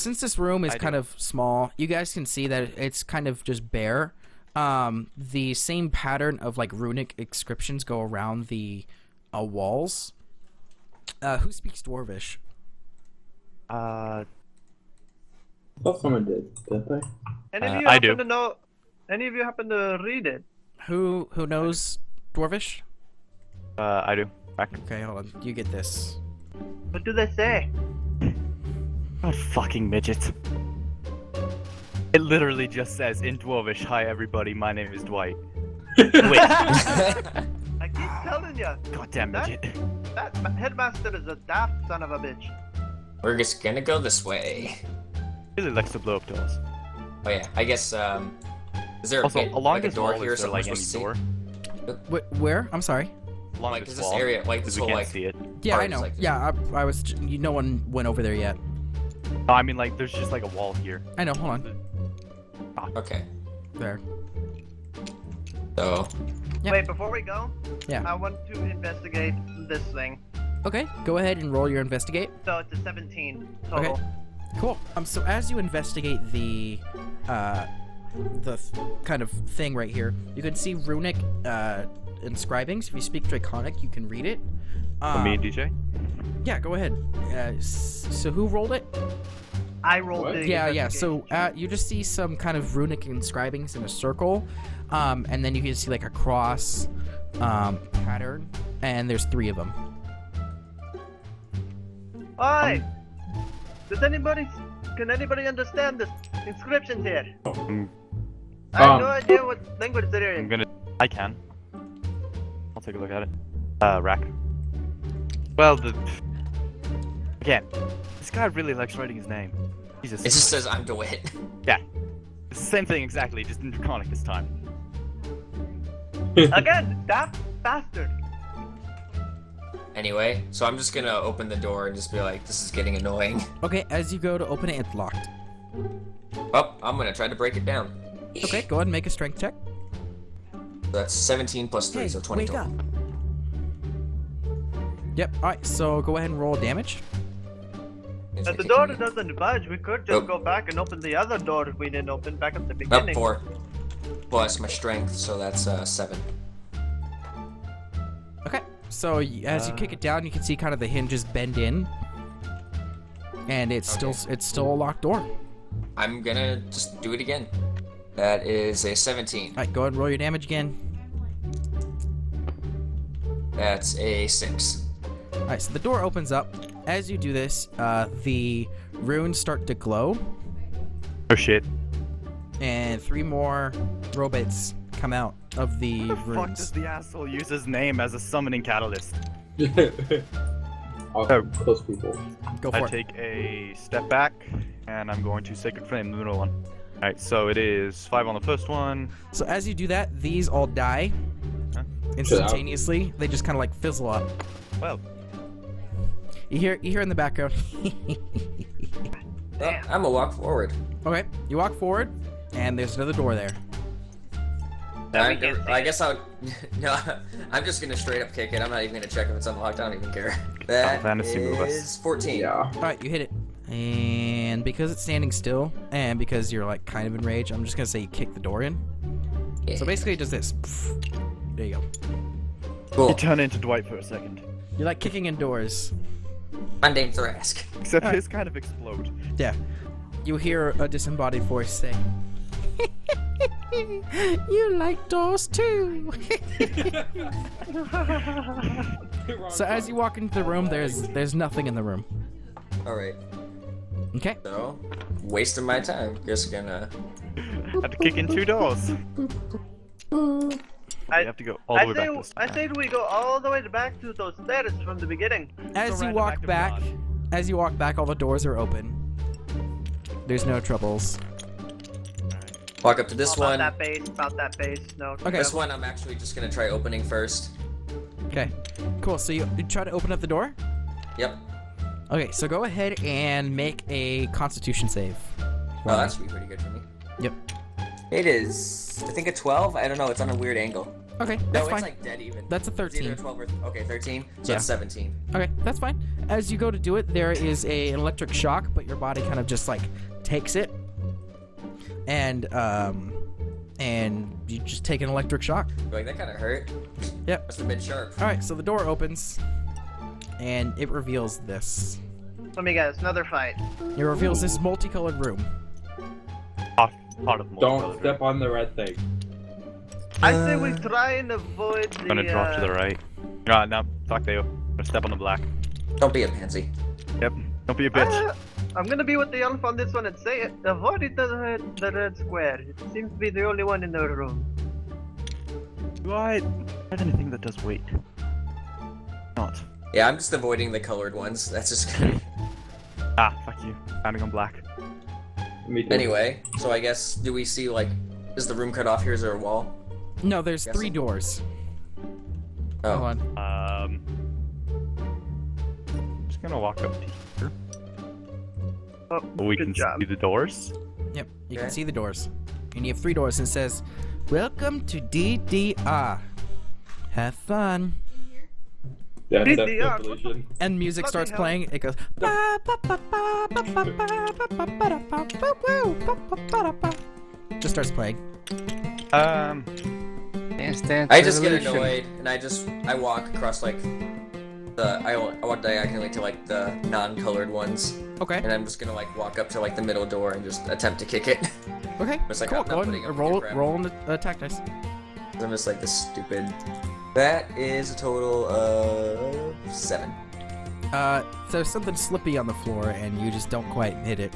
since this room is kind of small, you guys can see that it's kind of just bare. The same pattern of like runic inscriptions go around the walls. Who speaks Dwarvish? I thought someone did they? Any of you happen to know? Any of you happen to read it? Who knows Dwarvish? I do. Back. Okay, hold on. You get this. What do they say? God fucking midget. It literally just says in Dwarvish, "Hi everybody, my name is Dwight." Wait. I keep telling you. Goddamn midget. That headmaster is a daft son of a bitch. We're just gonna go this way. He really likes to blow up doors. Oh yeah, I guess, is there Also, along like a this door wall, here is there like somewhere any door? Where? I'm sorry. Along like, this is this wall, area, like this we whole, can't like... see it. Yeah, I Parts know. like this. Yeah, I was. No one went over there yet. No, I mean like there's just like a wall here. I know. Hold on. Okay. There. So... Yeah. Wait, before we go, Yeah. I want to investigate this thing. Okay, go ahead and roll your investigate. So it's a 17 total. Okay. Cool. So as you investigate the kind of thing right here, you can see runic inscribings. If you speak Draconic, you can read it. Me and DJ? Yeah, go ahead. So who rolled it? I rolled What? the Yeah. So you just see some kind of runic inscribings in a circle, and then you can see like a cross pattern, and there's 3 of them. Oi! Can anybody understand this inscriptions here? I have no idea what language they're in. I can. I'll take a look at it. Rack. Well, again, this guy really likes writing his name. Jesus. It just says I'm DeWitt. Yeah. It's the same thing exactly, just in Draconic this time. Again, daft bastard. Anyway, so I'm just gonna open the door and just be like, this is getting annoying. Okay, as you go to open it, it's locked. Oh, I'm gonna try to break it down. Okay, go ahead and make a strength check. So that's 17 plus 3, so 20 wake total. up. Yep. All right. So go ahead and roll damage. If the door doesn't budge, we could just go back and open the other door we didn't open back at the Up beginning. 4. Plus my strength, so that's 7. Okay. So as you kick it down, you can see kind of the hinges bend in, and it's still a locked door. All I'm gonna just do it again. That is a 17. right. Go ahead and roll your damage again. That's a 6. All right. So the door opens up. As you do this, the runes start to glow, Oh shit. and 3 more robots come out of the Fuck runes. does the asshole use his name as a summoning catalyst? Awesome. Close people. Go for I it. take a step back, and I'm going to Sacred Flame, the middle one. Alright, so it is 5 on the first one. So as you do that, these all die Huh? instantaneously. They just kind of like fizzle up. Well, You hear in the background. Well, I'm gonna walk forward. Okay, you walk forward, and there's another door there. I guess I'll... No, I'm just gonna straight up kick it. I'm not even gonna check if it's unlocked. I don't even care. That fantasy move us. is 14. Yeah. All right, you hit it, and because it's standing still, and because you're like kind of in rage, I'm just gonna say you kick the door in. Yeah. So basically, it does this. There you go. Cool. you turn into Dwight for a second. You like kicking in doors. Mundane Thrask. Except Alright. his kind of explode. Yeah. You hear a disembodied voice say, "You like doors too." So as you walk into the room, there's nothing in the room. Alright, Okay. so, wasting my time. Just gonna... Have to kick in 2 doors. You have to go all the way back this time. I say we go all the way back to those stairs from the beginning. As you random walk act of back, God. all the doors are open. There's no troubles. Walk up to this About one. that base. No. Okay. This one I'm actually just gonna try opening first. Okay. Cool. So you try to open up the door? Yep. Okay, so go ahead and make a Constitution save. Oh, that should be pretty good for me. Yep. It is, I think a 12? I don't know, it's on a weird angle. Okay, No, that's it's fine. like dead even. That's a It's 13. either 12 or okay, 13. So Yeah. it's 17. Okay, that's fine. As you go to do it, there is an electric shock, but your body kind of just like takes it, and you just take an electric shock. Like that kind of hurt. Yep. Must have been sharp. All right, so the door opens, and it reveals this. Let me guess, another fight. It reveals this multicolored room. Part of Don't step on the red thing. I say we try and avoid the. I'm gonna drop to the right. No, fuck you. I'm gonna step on the black. Don't be a pansy. Yep. Don't be a bitch. I'm gonna be with the elf on this one and say it. Avoid the red square. It seems to be the only one in the room. Do I have anything that does weight? Not. Yeah, I'm just avoiding the colored ones. That's just good. Fuck you. Standing on black. Me too. Anyway, so I guess, do we see, like, is the room cut off here? Is there a wall? No, there's Guessing. 3 doors. Oh. Hold on. I'm just gonna walk up to here. Oh, So we good can job. see the doors. Yep, you Okay. can see the doors. And you have 3 doors and it says, "Welcome to DDR. Have fun." That's DDR. definition. And music Bloody starts hell. playing. It goes. "Ba, ba, ba, ba, ba, ba, ba, ba, ba, ba, da, ba, ba, woo, ba, ba, ba, da, ba." Just starts playing. Dance, dance, I just get revolution. annoyed, and I walk across, like, I walk diagonally to, like, the non-colored ones, Okay. and I'm just gonna, like, walk up to, like, the middle door and just attempt to kick it. Okay. It's like, cool. I'm not Go putting ahead up and with roll. your crap. Roll on the attack dice. I'm just like this stupid. That is a total of 7. There's something slippy on the floor, and you just don't quite hit it.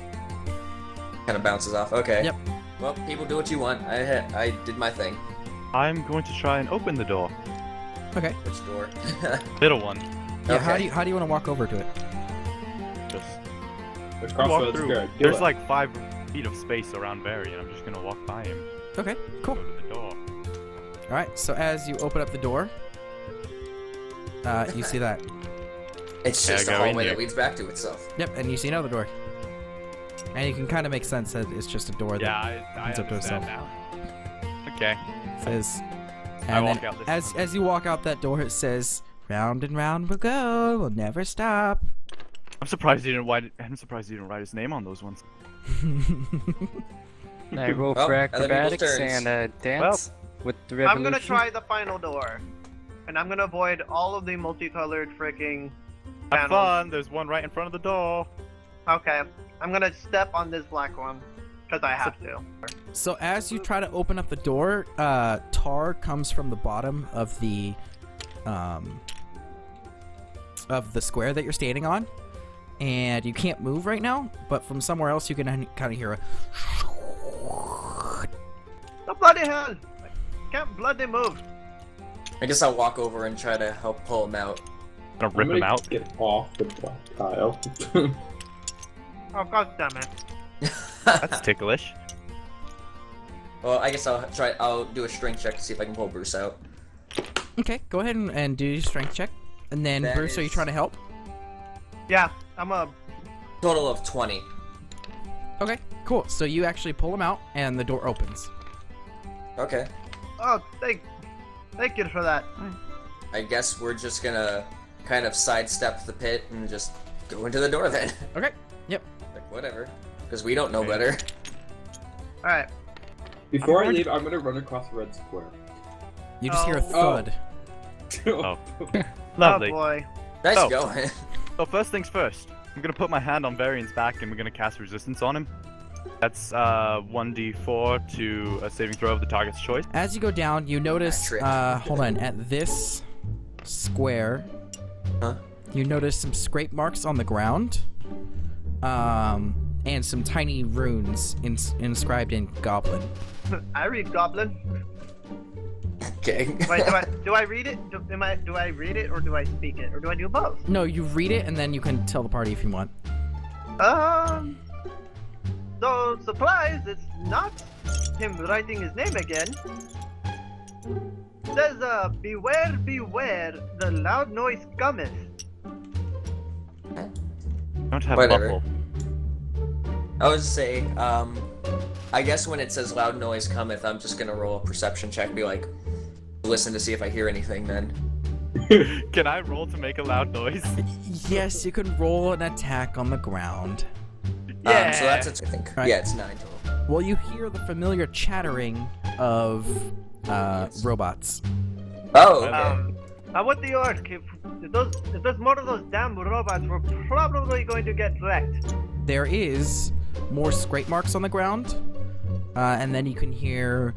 Kind of bounces off. Okay. Yep. Well, people do what you want. I did my thing. I'm going to try and open the door. Okay. Which door? Little one. Yeah. Okay. How do you want to walk over to it? Just Across walk the through. square. Do There's it. like 5 feet of space around Barry, and I'm just gonna walk by him. Okay. Cool. Go to the door. All right. So as you open up the door, you see that. It's Yeah, just a go in hallway here. that leads back to itself. Yep. And you see another door. And you can kind of make sense that it's just a door Yeah, that I opens up to understand itself. now. Okay. Says. I And walk then out this as you walk out that door, it says, "Round and round we'll go. We'll never stop." I'm surprised he didn't write. I'm surprised he didn't write his name on those ones. I roll Well, for other people's acrobatics turns. and dance with the revolution. I'm gonna try the final door, and I'm gonna avoid all of the multicolored freaking Have panels. fun. There's one right in front of the door. Okay, I'm gonna step on this black one because I have to. So as you try to open up the door, tar comes from the bottom of the square that you're standing on, and you can't move right now. But from somewhere else, you can kind of hear a. The bloody hell! I can't bloody move. I guess I'll walk over and try to help pull him out. Gonna I'm rip gonna him out. Get off the black tile. Oh god damn it! That's ticklish. Well, I guess I'll do a strength check to see if I can pull Bruce out. Okay, go ahead and do your strength check, and then That Bruce, are you is- trying to help? Yeah, I'm a. Total of 20. Okay, cool. So you actually pull him out, and the door opens. Okay. Oh, thank you for that. I guess we're just gonna kind of sidestep the pit and just go into the door then. Okay. Yep. Like, whatever. Because we don't know Okay. better. All right. Before I leave, I'm gonna run across the red square. You just hear a Oh. thud. Oh. Lovely. Oh boy. Nice Oh. going. So first things first. I'm gonna put my hand on Varian's back, and we're gonna cast resistance on him. That's 1d4 to a saving throw of the target's choice. As you go down, you notice. trick. Hold on. At this square, Huh? you notice some scrape marks on the ground, and some tiny runes inscribed in Goblin. I read Goblin. Okay. Wait, do I read it? Do I read it or do I speak it or do I do both? No, you read it, and then you can tell the party if you want. So supplies. It's not him writing his name again. It says, beware, beware, the loud noise cometh. Don't have Whatever. buffle. I would say, I guess when it says loud noise cometh, I'm just gonna roll a perception check and be like, listen to see if I hear anything then. Can I roll to make a loud noise? Yes, you can roll an attack on the ground. Yeah. So that's I think. Right. Yeah, it's 9 total. Well, you hear the familiar chattering of robots. Oh, okay. I want the orc. If there's more of those damn robots, we're probably going to get wrecked. There is more scrape marks on the ground, and then you can hear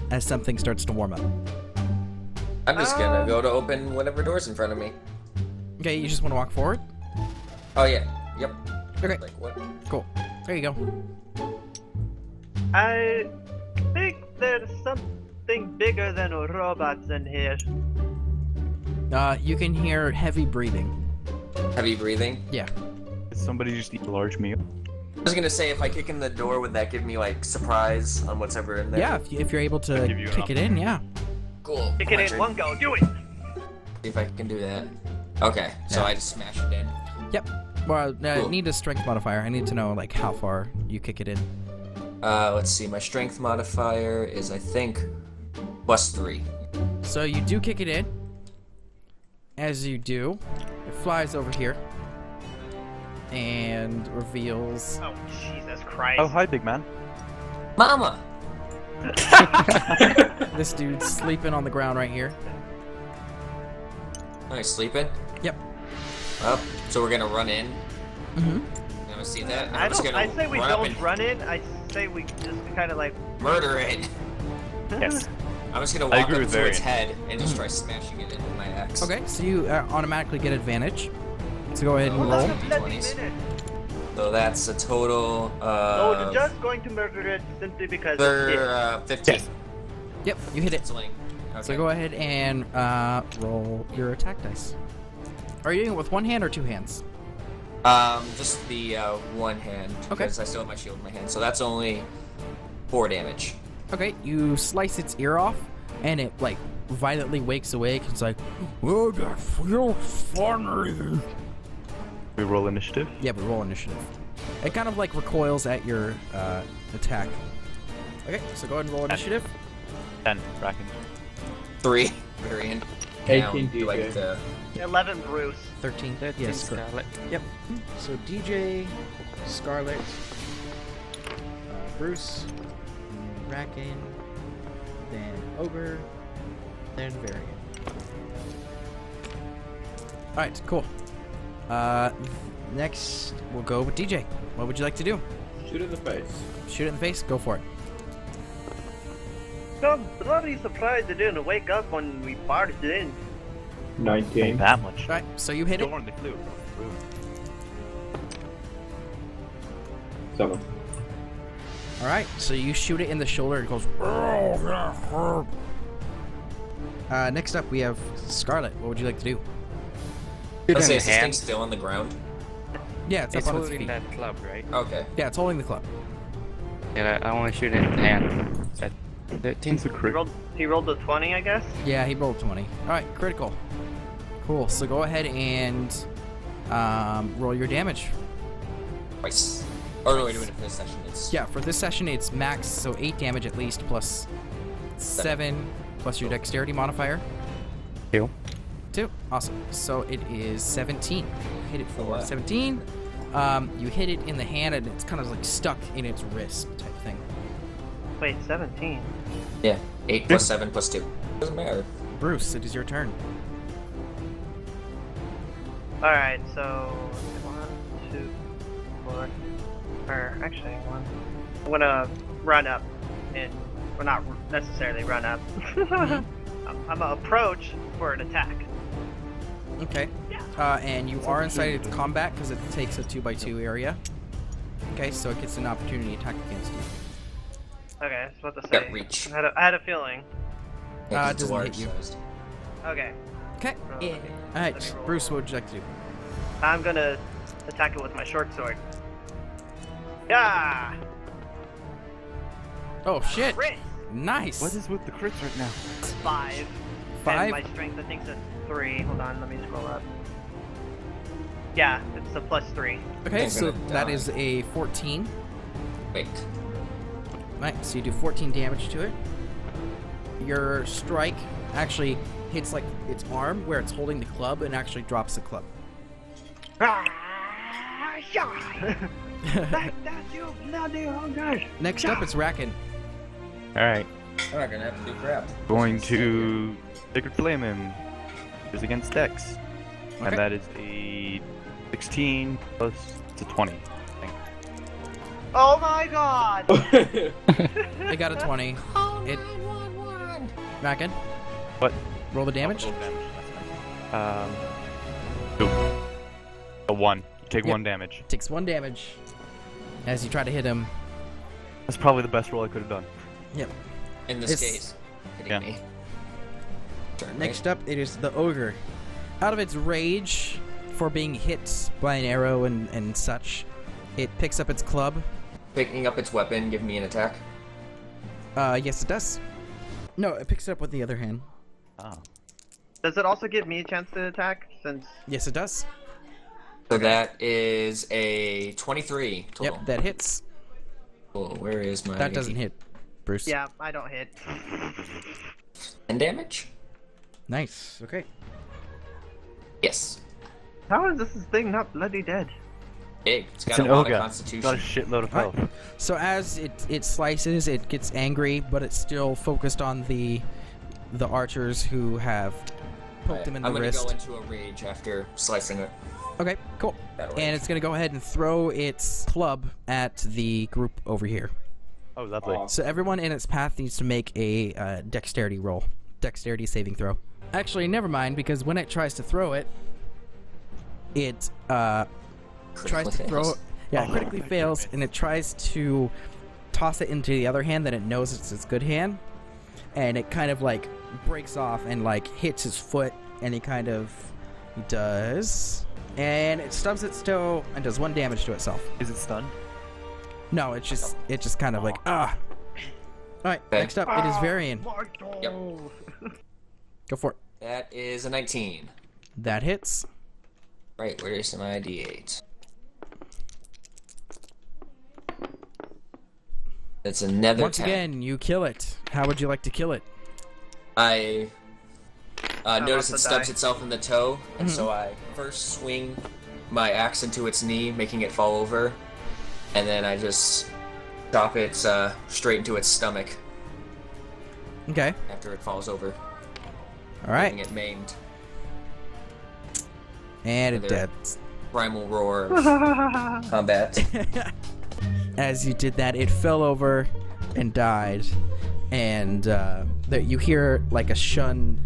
as something starts to warm up. I'm just gonna go to open whatever door's in front of me. Okay, you just want to walk forward? Oh yeah. Yep. Okay, Like what? cool. There you go. I think there's something bigger than robots in here. You can hear heavy breathing. Heavy breathing. Yeah. Did somebody just eat a large meal? I was gonna say, if I kick in the door, would that give me like surprise on what's ever in there? Yeah, if you're able to give you an kick it in, yeah. Cool. Kick it in one go. Do it. See if I can do that. Okay, so Yeah. I just smash it in. Yep. Well, I Cool. need a strength modifier. I need to know like how far you kick it in. Let's see. My strength modifier is, I think, +3. So you do kick it in. As you do, it flies over here and reveals. Oh Jesus Christ! Oh, hi, big man. Mama. This dude's sleeping on the ground right here. Am I sleeping? Yep. Up. So we're gonna run in. Mm-hmm. I'm gonna see that. I I'm just don't. gonna I say we run up don't and run in. I say we just kind of like. murder it. Yes. I'm just gonna I walk agree up with to its Varian. head and just try smashing it in with my axe. Okay, so you automatically get advantage. So go ahead and Hold roll. on a bloody D20s. minute. So that's a total. Oh, we're just going to murder it simply because. They're 15. Yes. Yep, you hit it. Sling. Okay. So go ahead and roll your attack dice. Are you doing it with one hand or two hands? Just the one hand. Okay. Because I still have my shield in my hand. So that's only 4 damage. Okay, you slice its ear off, and it like violently wakes awake. It's like, oh, that feels funny. We roll initiative. Yeah, but roll initiative. It kind of like recoils at your attack. Okay, so go ahead and roll initiative. 10, Bracken. 3. Varian. 18 Do I DJ. get to... 11 Bruce. 13. 13 Yes, correct. Scarlet. Yep. So DJ, Scarlet, Bruce, Bracken, then Ogre, then Varian. Alright, cool. Next, we'll go with DJ. What would you like to do? Shoot in the face. Shoot it in the face? Go for it. I'm bloody surprised it didn't wake up when we barged in. 19. That much. Alright, so you hit it. Darn, they flew across the room. 7. Alright, so you shoot it in the shoulder. It goes, oh, that hurt. Next up, we have Scarlet. What would you like to do? Let's in say, the is this thing hand. still on the ground? Yeah, it's, It's up on its holding feet. that club, right? Okay. Yeah, it's holding the club. Yeah, I want to shoot it in the hand. At 13. It's a He crit. rolled a 20, I guess. Yeah, he rolled 20. Alright, critical. Cool, so go ahead and roll your damage. Twice. Or no, we're doing it for this session. It's... Yeah, for this session, it's max, so 8 damage at least, plus 7, plus your dexterity modifier. 2. 2. Awesome. So it is 17. Hit it for wow. 17. You hit it in the hand, and it's kind of like stuck in its wrist type thing. Wait, 17. Yeah. 8 plus 7 plus 2. Doesn't matter. Bruce, it is your turn. Alright, so 1, 2, 4, or actually 1. I'm gonna run up, and well, not necessarily run up. I'm gonna approach for an attack. Okay. And you are inside its combat because it takes a 2x2 area. Okay, so it gets an opportunity attack against you. Okay, I was about to Got say. reach. I had a feeling. Yeah, 'cause it's doesn't hit large you. sized. Okay. Okay. Let me Alright, roll. Bruce, what would you like to do? I'm gonna attack it with my short sword. Yeah. Oh, shit. Crit. Nice. What is with the crits right now? 5. 5? And my strength, I think, is a 3. Hold on, let me scroll up. Yeah, it's a +3. Okay, I'm so gonna that die. is a 14. Wait. Right, so you do 14 damage to it. Your strike actually hits like its arm where it's holding the club and actually drops the club. That's you bloody hungry. Next up, it's Racken. Alright. I'm not gonna have to do crap. Going to Sacred Flame him. Is against Dex. Okay. And that is a 16 plus it's a 20. I think. Oh my god! I got a 20. It. Racken, What? roll the damage. Two. A 1. You take Yep. 1 damage. Takes 1 damage as you try to hit him. That's probably the best roll I could have done. Yep. In this It's- case, hitting Yeah. me. Turn Next up, it is the ogre. Out of its rage for being hit by an arrow and such, it picks up its club. Picking up its weapon, give me an attack. Yes, it does. No, it picks it up with the other hand. Oh. Does it also give me a chance to attack? Since Yes, it does. So that is a 23 total. Yep, that hits. Oh, where is my... That doesn't hit, Bruce. yeah, I don't hit. 10 damage? Nice. Okay. Yes. How is this thing not bloody dead? Big. It's got It's a an lot ogre. of It's got a constitution. shitload of Alright. health. So as it slices, it gets angry, but it's still focused on the archers who have poked him in the I'm gonna wrist. go into a rage after slicing it. Okay, cool. Battle And rage. it's gonna go ahead and throw its club at the group over here. Oh, lovely. Aw. So everyone in its path needs to make a dexterity roll. Dexterity saving throw. Actually, never mind, because when it tries to throw it, it tries to throw it. Yeah, it Oh, critically my fails, goodness. and it tries to toss it into the other hand that it knows it's its good hand. And it kind of like breaks off and like hits his foot, and he does. And it stubs its toe and does 1 damage to itself. Is it stunned? No, it's just kind of like, ah. Alright, Okay. next up, it is Varian. Yep. Go for it. That is a 19. That hits. Right, where's my D8? That's another Once 10. again, you kill it. How would you like to kill it? I notice it also stubs die. itself in the toe, and Mm-hmm. so I first swing my axe into its knee, making it fall over, and then I just chop it straight into its stomach Okay. after it falls over, Alright. leaving it maimed. And it There. dead. Primal roar of combat. As you did that, it fell over and died. And you hear like a stunned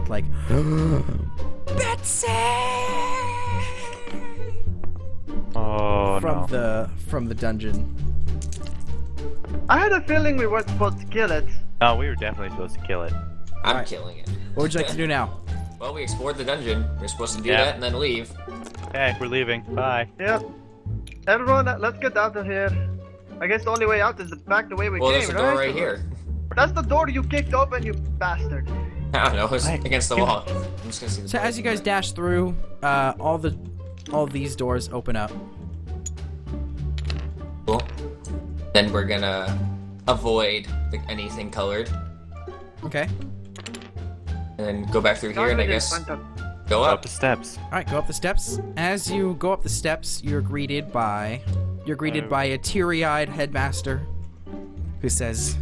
like, Betsy! Oh, from no. the dungeon. I had a feeling we weren't supposed to kill it. No, we were definitely supposed to kill it. I'm Alright. killing it. What would you like to do now? Well, we explored the dungeon. We're supposed to do Yeah. that and then leave. Hey, we're leaving. Bye. Yep. Everyone, let's get out of here. I guess the only way out is back the way we Well, came, there's a door right? right here. That's the door you kicked open, you bastard. I don't know. It's Hey, against the you- wall. I'm just gonna see the So door. as you guys dash through, all these doors open up. Cool. Then we're gonna avoid anything colored, Okay. and then go back through here, and I guess go Go up. up the steps. All right, go up the steps. As you go up the steps, you're greeted by a teary-eyed headmaster who says,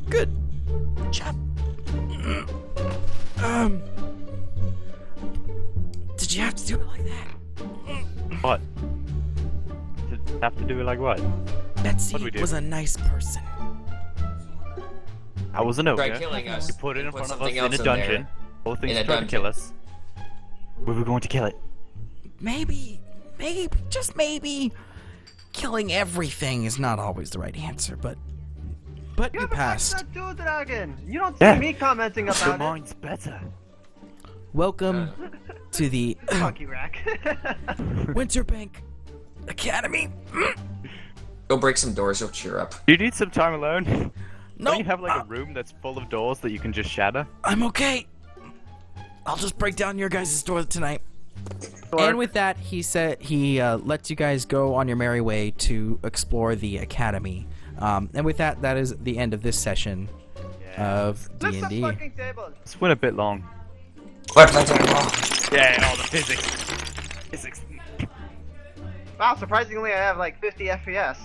"Good job. Did you have to do it like that? What? Did it have to do it like what? Betsy What'd we do? was a nice person." I was an ogre. Try killing us. You put it in and front of us something in else a in dungeon. there. All things In a tried to kill dungeon. us. We were going to kill it. Maybe, just maybe, killing everything is not always the right answer, but Yeah, you but passed. that's that dragon. You don't see Yeah. me commenting Your about it. mind's better. Welcome to the Monkey rack. Winterbank Academy. Go break some doors. You'll cheer up. Do you need some time alone? No, Don't you have like a room that's full of doors that you can just shatter? I'm okay. I'll just break down your guys' door tonight. Sure. And with that, he lets you guys go on your merry way to explore the academy. And with that, that is the end of this session of Lift some D&D. fucking tables. This went a bit long. What? Let's go. Yeah, all the physics. Physics. Wow, surprisingly I have like 50 FPS.